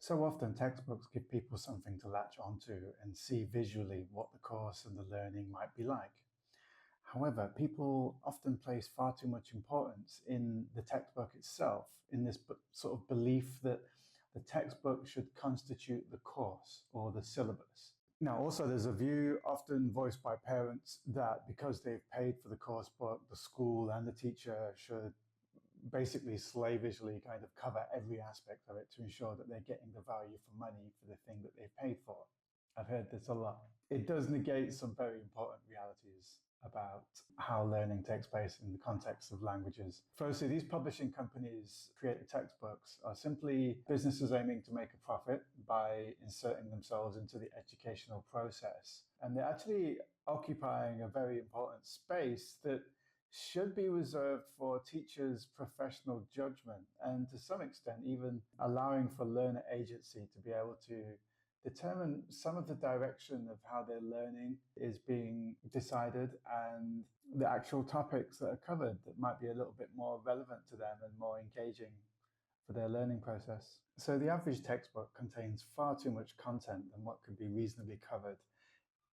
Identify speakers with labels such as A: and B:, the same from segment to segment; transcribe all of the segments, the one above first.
A: So often textbooks give people something to latch onto and see visually what the course and the learning might be like. However, people often place far too much importance in the textbook itself, in this sort of belief that the textbook should constitute the course or the syllabus. Now, also, there's a view often voiced by parents that because they've paid for the course book, the school and the teacher should basically slavishly kind of cover every aspect of it to ensure that they're getting the value for money for the thing that they've paid for. I've heard this a lot. It does negate some very important realities about how learning takes place in the context of languages. Firstly, these publishing companies creating textbooks are simply businesses aiming to make a profit by inserting themselves into the educational process. And they're actually occupying a very important space that should be reserved for teachers' professional judgment, and to some extent even allowing for learner agency to be able to determine some of the direction of how their learning is being decided and the actual topics that are covered that might be a little bit more relevant to them and more engaging for their learning process. So the average textbook contains far too much content than what could be reasonably covered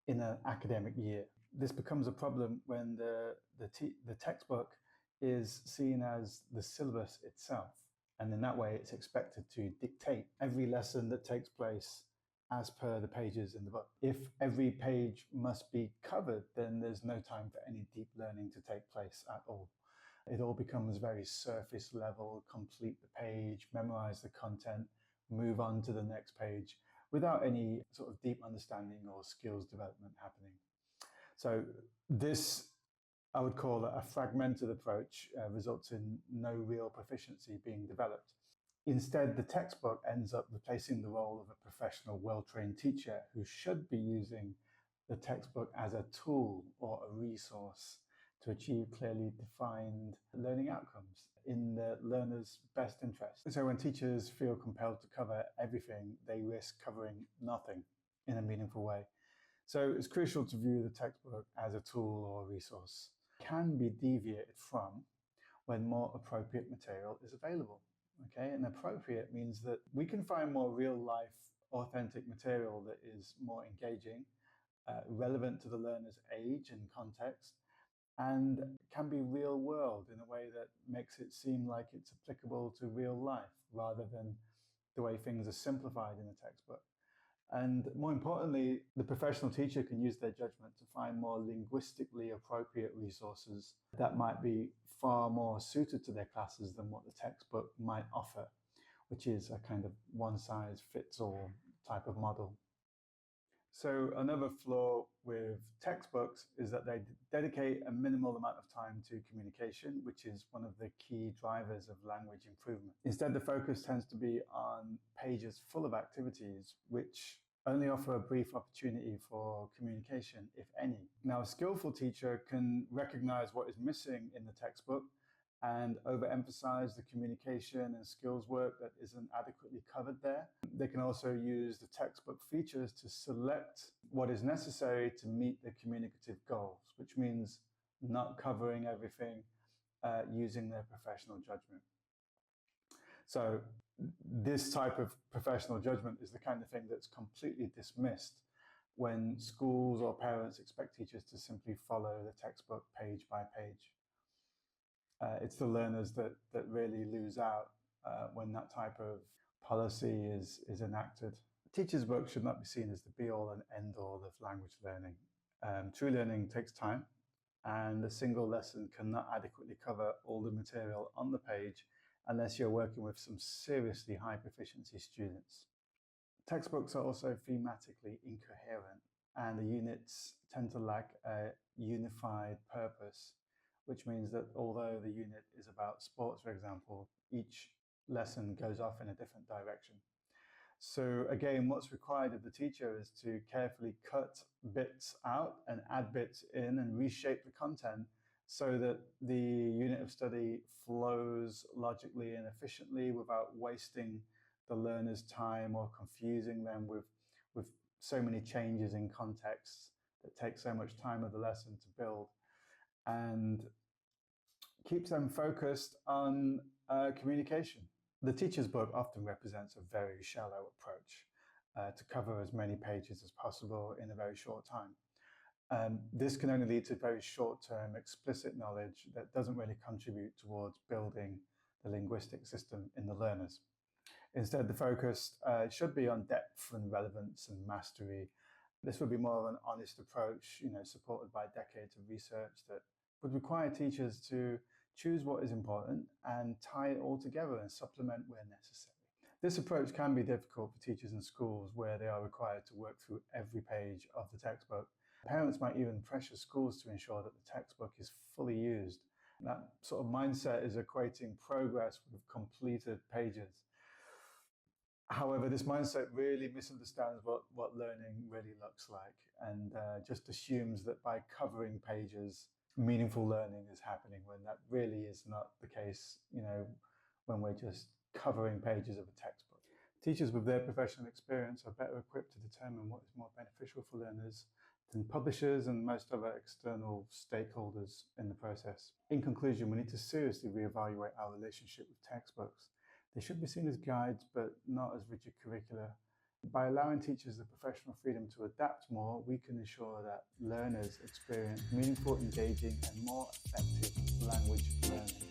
A: in an academic year. This becomes a problem when the textbook is seen as the syllabus itself. And in that way, it's expected to dictate every lesson that takes place as per the pages in the book. If every page must be covered, then there's no time for any deep learning to take place at all. It all becomes very surface level, complete the page, memorize the content, move on to the next page without any sort of deep understanding or skills development happening. So this, I would call a fragmented approach, results in no real proficiency being developed. Instead, the textbook ends up replacing the role of a professional, well-trained teacher who should be using the textbook as a tool or a resource to achieve clearly defined learning outcomes in the learner's best interest. So when teachers feel compelled to cover everything, they risk covering nothing in a meaningful way. So it's crucial to view the textbook as a tool or a resource. It can be deviated from when more appropriate material is available. Okay, and appropriate means that we can find more real-life, authentic material that is more engaging, relevant to the learner's age and context, and can be real world in a way that makes it seem like it's applicable to real life rather than the way things are simplified in the textbook. And more importantly, the professional teacher can use their judgment to find more linguistically appropriate resources that might be far more suited to their classes than what the textbook might offer, which is a kind of one-size-fits-all type of model. So another flaw with textbooks is that they dedicate a minimal amount of time to communication, which is one of the key drivers of language improvement. Instead, the focus tends to be on pages full of activities, which only offer a brief opportunity for communication, if any. Now, a skillful teacher can recognize what is missing in the textbook and overemphasize the communication and skills work that isn't adequately covered there. They can also use the textbook features to select what is necessary to meet the communicative goals, which means not covering everything, using their professional judgment. So this type of professional judgment is the kind of thing that's completely dismissed when schools or parents expect teachers to simply follow the textbook page by page. It's the learners that really lose out when that type of policy is enacted. Teachers' work should not be seen as the be-all and end-all of language learning. True learning takes time, and a single lesson cannot adequately cover all the material on the page unless you're working with some seriously high proficiency students. Textbooks are also thematically incoherent, and the units tend to lack a unified purpose, which means that although the unit is about sports, for example, each lesson goes off in a different direction. So again, what's required of the teacher is to carefully cut bits out and add bits in and reshape the content so that the unit of study flows logically and efficiently without wasting the learner's time or confusing them with so many changes in contexts that take so much time of the lesson to build, and keeps them focused on communication The teacher's book often represents a very shallow approach to cover as many pages as possible in a very short time. This can only lead to very short-term explicit knowledge that doesn't really contribute towards building the linguistic system in the learners. Instead, the focus should be on depth and relevance and mastery. This would be more of an honest approach, supported by decades of research that would require teachers to choose what is important and tie it all together and supplement where necessary. This approach can be difficult for teachers in schools where they are required to work through every page of the textbook. Parents might even pressure schools to ensure that the textbook is fully used. That sort of mindset is equating progress with completed pages. However, this mindset really misunderstands what learning really looks like and just assumes that by covering pages, meaningful learning is happening when that really is not the case, when we're just covering pages of a textbook. Teachers with their professional experience are better equipped to determine what is more beneficial for learners than publishers and most other external stakeholders in the process. In conclusion, we need to seriously reevaluate our relationship with textbooks. They should be seen as guides, but not as rigid curricula. By allowing teachers the professional freedom to adapt more, we can ensure that learners experience meaningful, engaging, and more effective language learning.